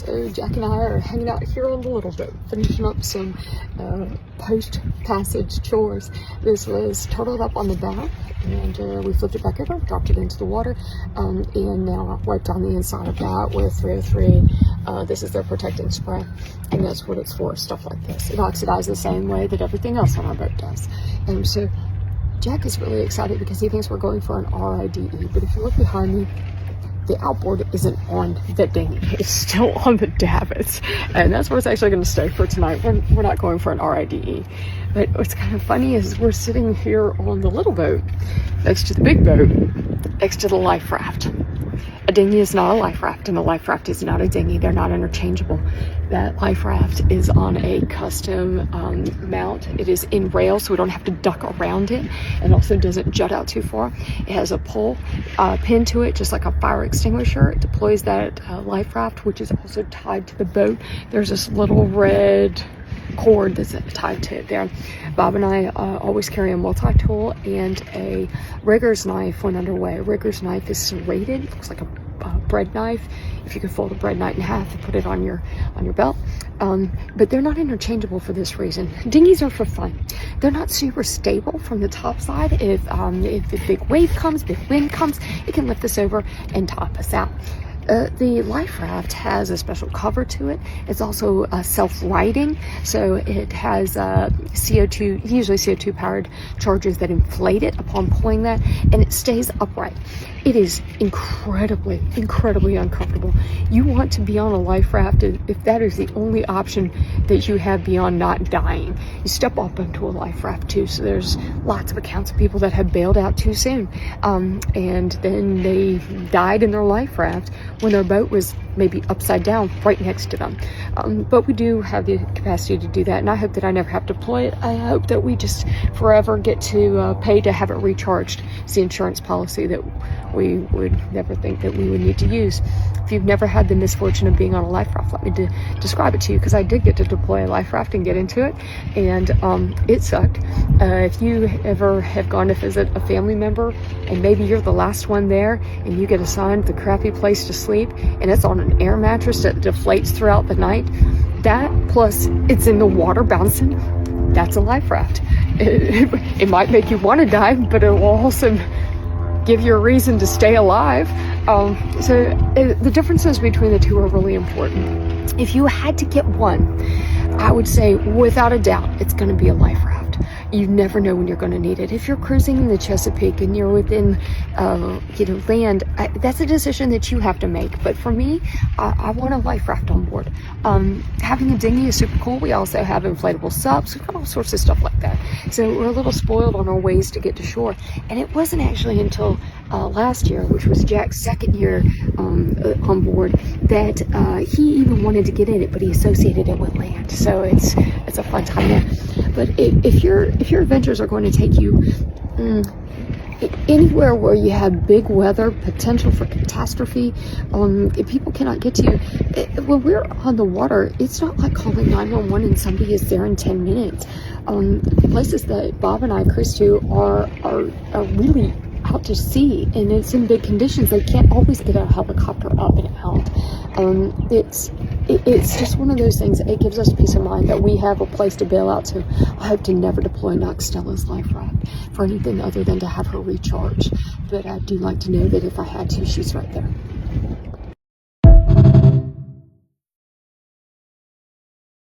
So Jack and I are hanging out here on the little boat, finishing up some post-passage chores. This was turtled up on the back, and we flipped it back over, dropped it into the water, and now I've wiped on the inside of that with 303. This is their protecting spray, and that's what it's for, stuff like this. It oxidizes the same way that everything else on our boat does. And so Jack is really excited because he thinks we're going for an RIDE, but if you look behind me, the outboard isn't on the dinghy. It's still on the davits, and that's where it's actually going to stay for tonight. We're not going for an RIDE. But what's kind of funny is we're sitting here on the little boat next to the big boat, next to the life raft. A dinghy is not a life raft, and a life raft is not a dinghy. They're not interchangeable. That life raft is on a custom mount. It is in rail, so we don't have to duck around it, and also doesn't jut out too far. It has a pole pinned to it, just like a fire extinguisher. It deploys that life raft, which is also tied to the boat. There's this little red cord that's tied to it there. Bob and I always carry a multi-tool and a rigger's knife when underway. A rigger's knife is serrated, looks like a bread knife. If you could fold a bread knife in half and put it on your belt. But they're not interchangeable for this reason. Dinghies are for fun. They're not super stable from the top side. If a big wave comes, big wind comes, it can lift us over and top us out. The life raft has a special cover to it. It's also self-righting, so it has CO2, usually CO2 powered charges that inflate it upon pulling that, and it stays upright. It is incredibly uncomfortable. You want to be on a life raft if that is the only option that you have beyond not dying. You step up into a life raft too, so there's lots of accounts of people that have bailed out too soon, and then they died in their life raft when their boat was maybe upside down right next to them. But we do have the capacity to do that, and I hope that I never have to deploy it. I hope that we just forever get to pay to have it recharged. It's the insurance policy that we would never think that we would need to use. If you've never had the misfortune of being on a life raft, let me describe it to you, because I did get to deploy a life raft and get into it, and it sucked. If you ever have gone to visit a family member and maybe you're the last one there and you get assigned the crappy place to sleep and it's on an air mattress that deflates throughout the night, that plus it's in the water bouncing, that's a life raft. It might make you want to die, but it will also give you a reason to stay alive. So the differences between the two are really important. If you had to get one, I would say without a doubt it's going to be a life raft. You never know when you're going to need it. If you're cruising in the Chesapeake and you're within land, that's a decision that you have to make. But for me, I want a life raft on board. Having a dinghy is super cool. We also have inflatable subs. We've got all sorts of stuff like that. So we're a little spoiled on our ways to get to shore. And it wasn't actually until last year, which was Jack's second year on board, that he even wanted to get in it, but he associated it with land. So it's a fun time there. But if your adventures are going to take you anywhere where you have big weather, potential for catastrophe, if people cannot get to you, when we're on the water, it's not like calling 911 and somebody is there in 10 minutes. Places that Bob and I cruise to are really out to sea, and it's in big conditions. They can't always get a helicopter up and out. It's just one of those things. It gives us peace of mind that we have a place to bail out to. I hope to never deploy Stella's life raft for anything other than to have her recharge, but I do like to know that if I had to, she's right there.